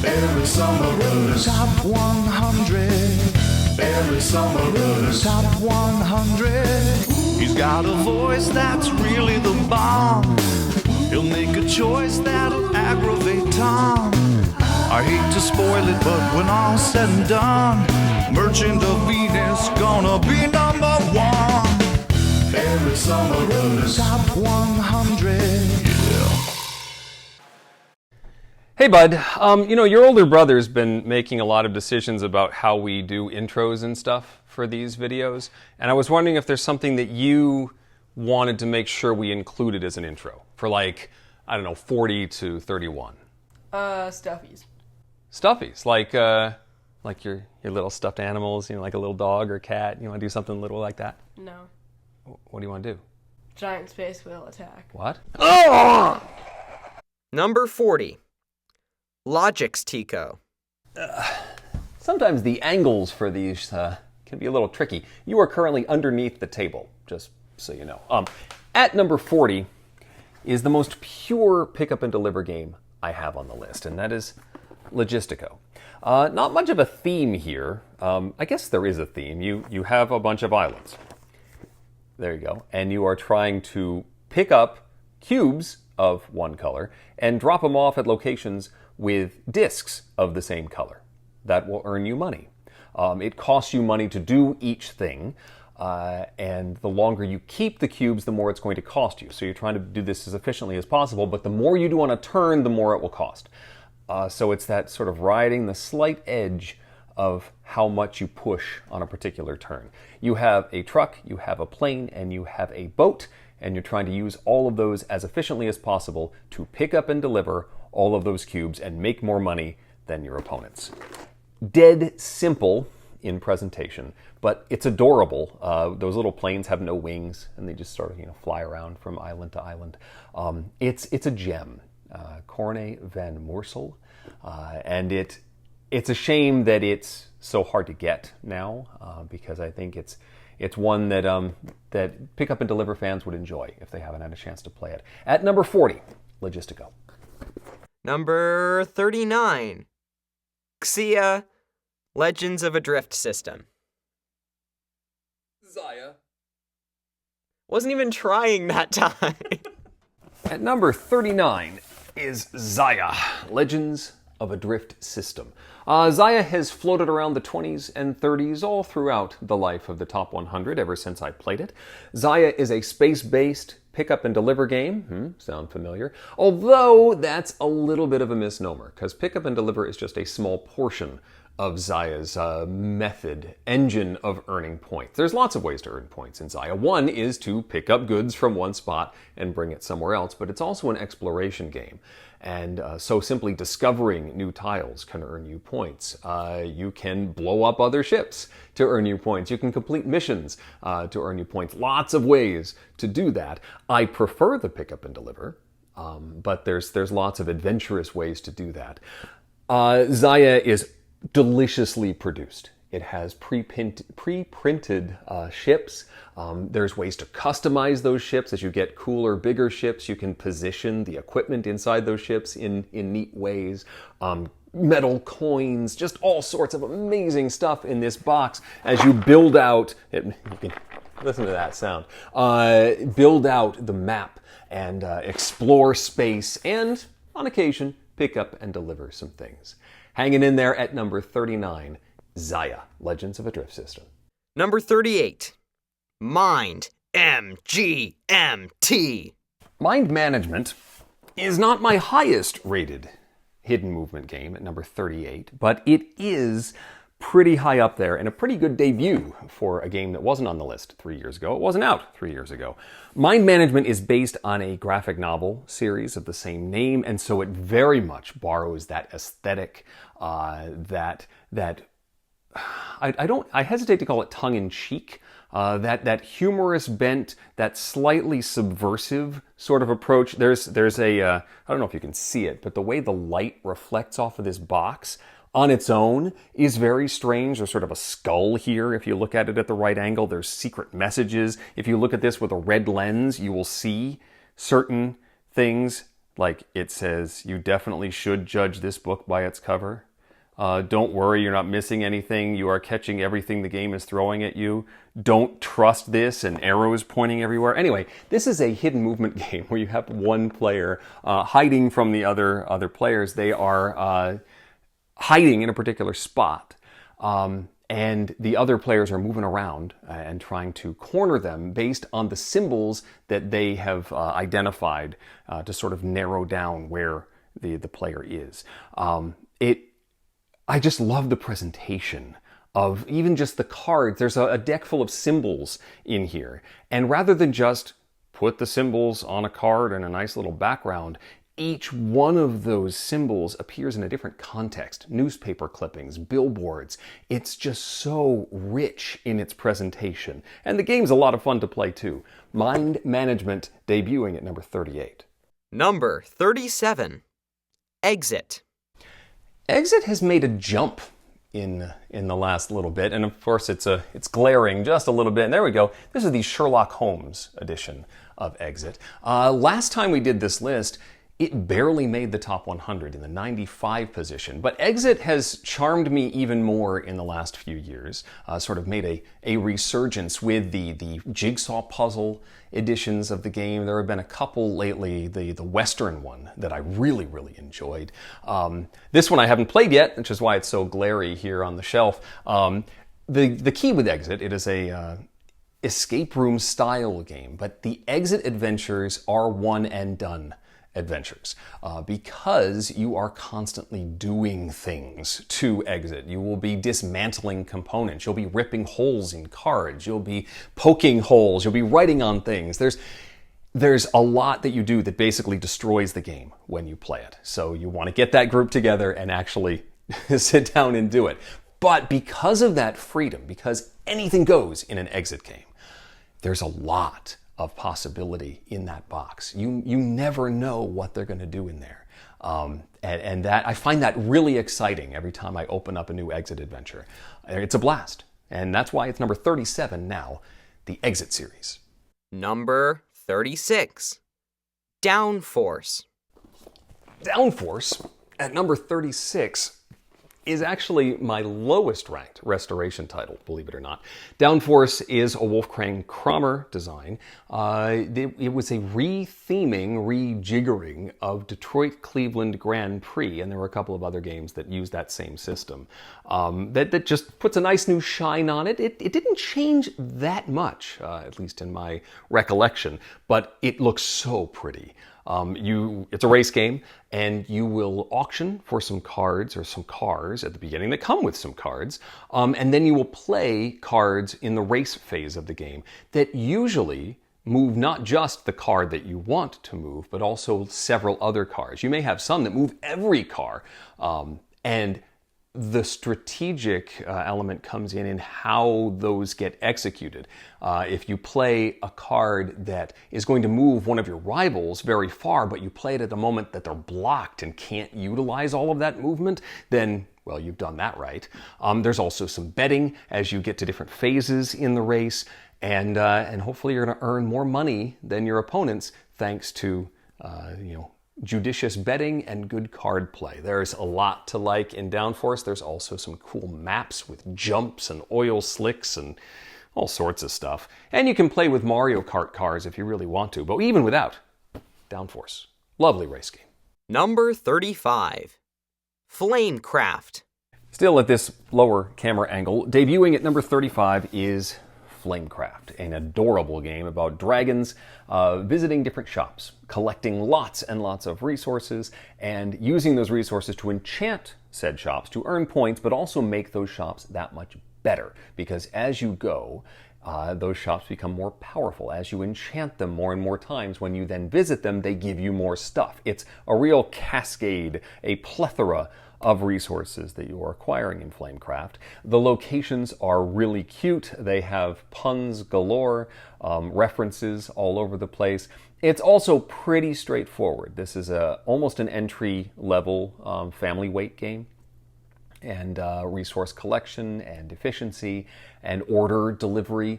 Every summer Top 100. Every summer Top 100. He's got a voice that's really the bomb. He'll make a choice that'll aggravate Tom. I hate to spoil it, but when all's said and done, Merchant of Venus gonna be number one. Every summer Top 100. Yeah. Hey bud, your older brother's been making a lot of decisions about how we do intros and stuff for these videos, and I was wondering if there's something that you wanted to make sure we included as an intro for, like, I don't know, 40 to 31. Stuffies. Stuffies, like your little stuffed animals, like a little dog or cat. You want to do something little like that? No. What do you want to do? Giant space whale attack. What? Oh! Number 40. Logix Tico. Sometimes the angles for these can be a little tricky. You are currently underneath the table, just so you know. At number 40 is the most pure pick up and deliver game I have on the list, and that is Logistico. Not much of a theme here. I guess there is a theme. You have a bunch of islands. There you go. And you are trying to pick up cubes of one color and drop them off at locations with discs of the same color. That will earn you money. It costs you money to do each thing, and the longer you keep the cubes, the more it's going to cost you. So you're trying to do this as efficiently as possible, but the more you do on a turn, the more it will cost. So it's that sort of riding the slight edge of how much you push on a particular turn. You have a truck, you have a plane, and you have a boat, and you're trying to use all of those as efficiently as possible to pick up and deliver all of those cubes and make more money than your opponents. Dead simple in presentation, but it's adorable. Those little planes have no wings, and they just sort of fly around from island to island. It's a gem, Corne van Moorsel, and it's a shame that it's so hard to get now, because I think it's one that pick up and deliver fans would enjoy if they haven't had a chance to play it. At number 40, Logistico. Number 39. Xia, Legends of a Drift System. Xia. Wasn't even trying that time. At number 39 is Xia, Legends of a Drift System. Xia has floated around the 20s and 30s all throughout the life of the Top 100 ever since I played it. Xia is a space-based pick-up and deliver game. Sound familiar? Although that's a little bit of a misnomer, because pick-up and deliver is just a small portion of Xia's method, engine of earning points. There's lots of ways to earn points in Xia. One is to pick up goods from one spot and bring it somewhere else, but it's also an exploration game. And so simply discovering new tiles can earn you points. You can blow up other ships to earn you points. You can complete missions to earn you points. Lots of ways to do that. I prefer the pick up and deliver, but there's lots of adventurous ways to do that. Xia is deliciously produced. It has pre-printed ships. There's ways to customize those ships. As you get cooler, bigger ships, you can position the equipment inside those ships in neat ways. Metal coins, just all sorts of amazing stuff in this box as you build out, you can listen to that sound, build out the map and explore space and, on occasion, pick up and deliver some things. Hanging in there at number 39, Xia, Legends of a Drift System. Number 38. Mind MGMT. Mind Management is not my highest rated hidden movement game at number 38, but it is pretty high up there and a pretty good debut for a game that wasn't on the list 3 years ago. It wasn't out 3 years ago. Mind Management is based on a graphic novel series of the same name, and so it very much borrows that aesthetic, I hesitate to call it tongue-in-cheek, that humorous bent, that slightly subversive sort of approach. There's a, I don't know if you can see it, but the way the light reflects off of this box on its own is very strange. There's sort of a skull here. If you look at it at the right angle, there's secret messages. If you look at this with a red lens, you will see certain things Like it says, you definitely should judge this book by its cover. Don't worry, you're not missing anything. You are catching everything the game is throwing at you. Don't trust this, and arrows pointing everywhere. Anyway, this is a hidden movement game where you have one player hiding from the other players. They are hiding in a particular spot. And the other players are moving around and trying to corner them based on the symbols that they have identified to sort of narrow down where the player is. I just love the presentation of even just the cards. There's a deck full of symbols in here. And rather than just put the symbols on a card in a nice little background, each one of those symbols appears in a different context. Newspaper clippings, billboards. It's just so rich in its presentation. And the game's a lot of fun to play too. Mind Management debuting at number 38. Number 37. Exit. Exit has made a jump in the last little bit, and of course it's glaring just a little bit. And there we go. This is the Sherlock Holmes edition of Exit. Last time we did this list, it barely made the top 100 in the 95 position. But Exit has charmed me even more in the last few years, sort of made a resurgence with the jigsaw puzzle editions of the game. There have been a couple lately, the Western one that I really, really enjoyed. This one I haven't played yet, which is why it's so glary here on the shelf. The key with Exit, it is a escape room style game, but the Exit adventures are one and done adventures because you are constantly doing things to Exit. You will be dismantling components. You'll be ripping holes in cards. You'll be poking holes. You'll be writing on things. There's a lot that you do that basically destroys the game when you play it. So you want to get that group together and actually sit down and do it. But because of that freedom, because anything goes in an Exit game, there's a lot of possibility in that box. You never know what they're going to do in there. And that I find that really exciting every time I open up a new Exit adventure. It's a blast. And that's why it's number 37 now, the Exit series. Number 36. Downforce. Downforce at number 36 is actually my lowest ranked restoration title, believe it or not. Downforce is a Wolfgang Kramer design. It was a retheming, rejiggering of Detroit Cleveland Grand Prix, and there were a couple of other games that use that same system. That just puts a nice new shine on it. It didn't change that much, at least in my recollection, but it looks so pretty. It's a race game, and you will auction for some cards or some cars at the beginning that come with some cards, and then you will play cards in the race phase of the game that usually move not just the card that you want to move, but also several other cards. You may have some that move every car, and the strategic element comes in how those get executed. If you play a card that is going to move one of your rivals very far, but you play it at the moment that they're blocked and can't utilize all of that movement, then, well, you've done that right. There's also some betting as you get to different phases in the race, and hopefully you're going to earn more money than your opponents thanks to, judicious betting and good card play. There's a lot to like in Downforce. There's also some cool maps with jumps and oil slicks and all sorts of stuff. And you can play with Mario Kart cars if you really want to, but even without, Downforce. Lovely race game. Number 35. Flamecraft. Still at this lower camera angle, debuting at number 35 is Flamecraft, an adorable game about dragons visiting different shops, collecting lots and lots of resources, and using those resources to enchant said shops, to earn points, but also make those shops that much better. Because as you go, those shops become more powerful. As you enchant them more and more times, when you then visit them, they give you more stuff. It's a real cascade, a plethora of resources that you are acquiring in Flamecraft. The locations are really cute. They have puns galore, references all over the place. It's also pretty straightforward. This is almost an entry-level family weight game. And resource collection and efficiency and order delivery.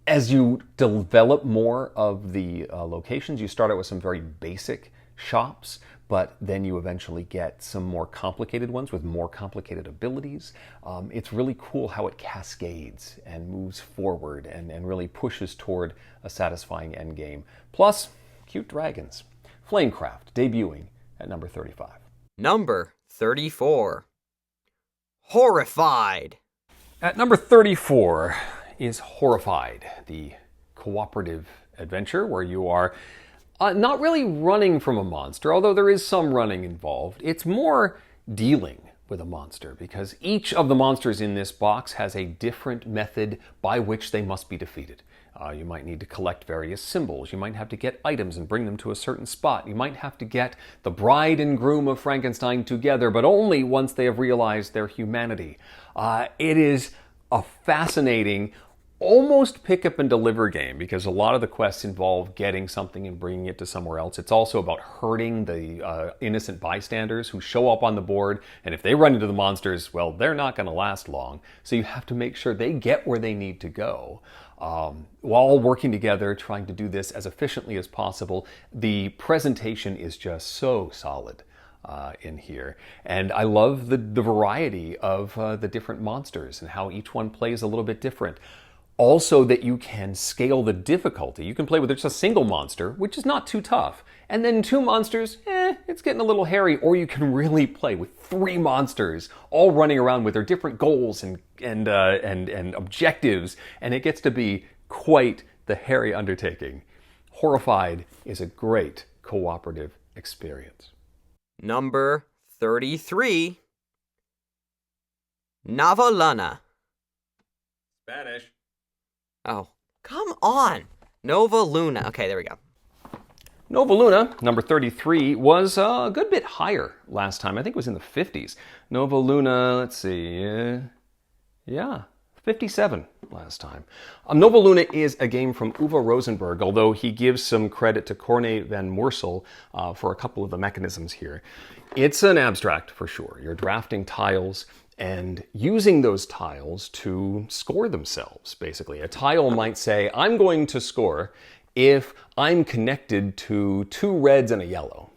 As you develop more of the locations, you start out with some very basic shops, but then you eventually get some more complicated ones with more complicated abilities. It's really cool how it cascades and moves forward and really pushes toward a satisfying end game. Plus, cute dragons. Flamecraft, debuting at number 35. Number 34. Horrified. At number 34 is Horrified, the cooperative adventure where you are not really running from a monster, although there is some running involved. It's more dealing with a monster because each of the monsters in this box has a different method by which they must be defeated. You might need to collect various symbols. You might have to get items and bring them to a certain spot. You might have to get the bride and groom of Frankenstein together, but only once they have realized their humanity. It is a fascinating, almost pick up and deliver game because a lot of the quests involve getting something and bringing it to somewhere else. It's also about hurting the innocent bystanders who show up on the board, and if they run into the monsters, well, they're not going to last long. So you have to make sure they get where they need to go. While working together, trying to do this as efficiently as possible. The presentation is just so solid in here. And I love the variety of the different monsters and how each one plays a little bit different. Also that you can scale the difficulty. You can play with just a single monster, which is not too tough. And then 2 monsters, it's getting a little hairy. Or you can really play with 3 monsters, all running around with their different goals and objectives. And it gets to be quite the hairy undertaking. Horrified is a great cooperative experience. Number 33. Navaluna. Spanish. Oh, come on. Nova Luna. Okay, there we go. Nova Luna, number 33, was a good bit higher last time. I think it was in the 50s. Nova Luna, let's see, 57 last time. Nova Luna is a game from Uwe Rosenberg, although he gives some credit to Corne van Moorsel for a couple of the mechanisms here. It's an abstract for sure. You're drafting tiles and using those tiles to score themselves, basically. A tile might say, I'm going to score if I'm connected to 2 reds and a yellow.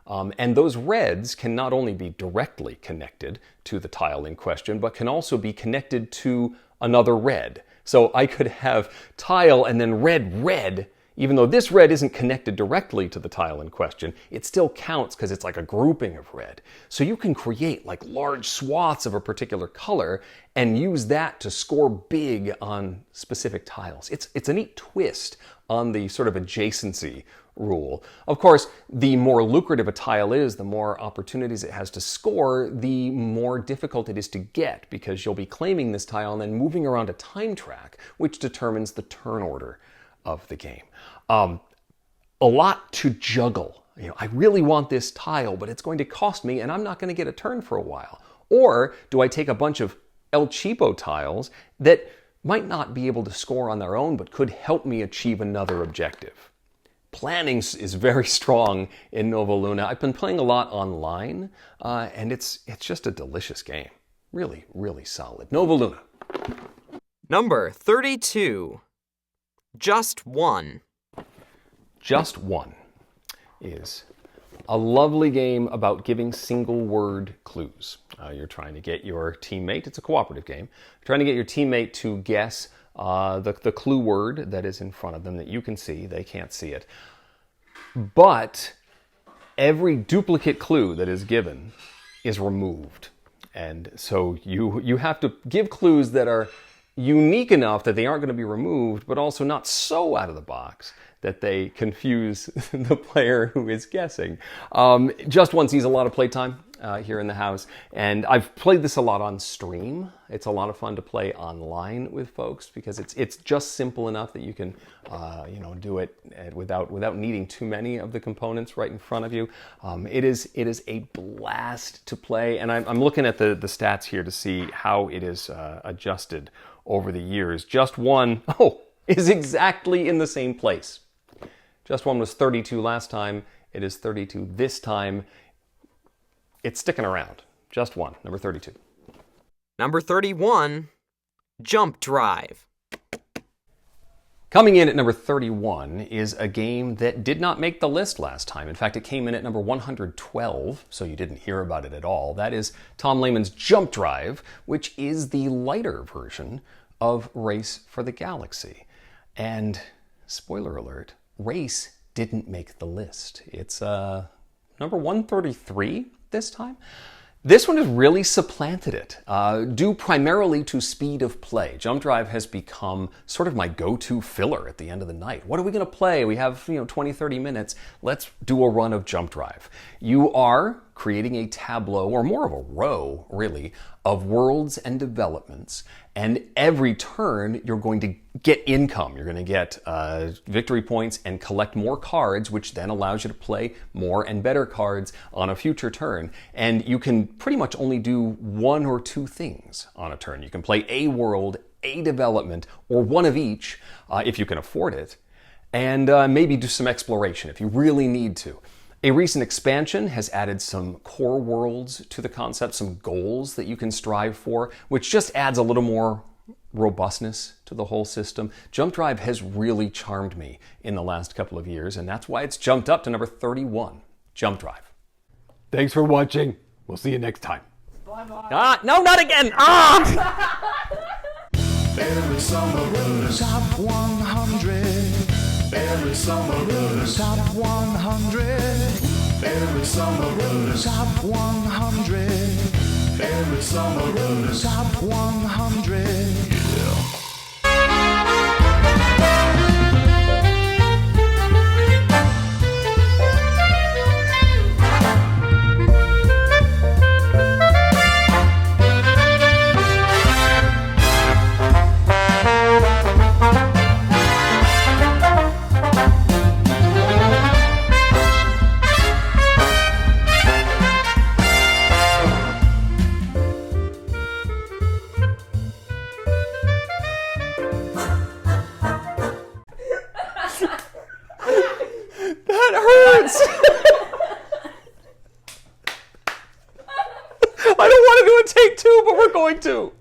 And those reds can not only be directly connected to the tile in question, but can also be connected to another red. So I could have tile and then red, even though this red isn't connected directly to the tile in question, it still counts because it's like a grouping of red. So you can create like large swaths of a particular color and use that to score big on specific tiles. It's a neat twist on the sort of adjacency rule. Of course, the more lucrative a tile is, the more opportunities it has to score, the more difficult it is to get because you'll be claiming this tile and then moving around a time track, which determines the turn order of the game. A lot to juggle. I really want this tile, but it's going to cost me and I'm not going to get a turn for a while. Or do I take a bunch of El Cheapo tiles that might not be able to score on their own, but could help me achieve another objective? Planning is very strong in Nova Luna. I've been playing a lot online, and it's just a delicious game. Really, really solid. Nova Luna. Number 32. Just One. Just One is a lovely game about giving single-word clues. You're trying to get your teammate, it's a cooperative game, trying to get your teammate to guess the clue word that is in front of them that you can see. They can't see it. But every duplicate clue that is given is removed. And so you have to give clues that are unique enough that they aren't going to be removed, but also not so out of the box that they confuse the player who is guessing. Just One sees a lot of playtime here in the house, and I've played this a lot on stream. It's a lot of fun to play online with folks because it's just simple enough that you can do it without needing too many of the components right in front of you. It is a blast to play, and I'm looking at the stats here to see how it is adjusted over the years. Just One is exactly in the same place. Just One was 32 last time. It is 32 this time. It's sticking around. Just One, number 32. Number 31, Jump Drive. Coming in at number 31 is a game that did not make the list last time. In fact, it came in at number 112, so you didn't hear about it at all. That is Tom Lehman's Jump Drive, which is the lighter version of Race for the Galaxy. And, spoiler alert, Race didn't make the list. It's number 133 this time. This one has really supplanted it, due primarily to speed of play. Jump Drive has become sort of my go-to filler at the end of the night. What are we going to play? We have 20, 30 minutes. Let's do a run of Jump Drive. You are creating a tableau, or more of a row, really, of worlds and developments. And every turn, you're going to get income. You're going to get victory points and collect more cards, which then allows you to play more and better cards on a future turn. And you can pretty much only do one or two things on a turn. You can play a world, a development, or one of each, if you can afford it, and maybe do some exploration if you really need to. A recent expansion has added some core worlds to the concept, some goals that you can strive for, which just adds a little more robustness to the whole system. Jump Drive has really charmed me in the last couple of years, and that's why it's jumped up to number 31. Jump Drive. Thanks for watching. We'll see you next time. Bye-bye. No, not again! Every summer, top 100. Every summer, top 100. Every summer, top 100. Every summer, top 100. Yeah. That hurts! I don't want to do a take two, but we're going to.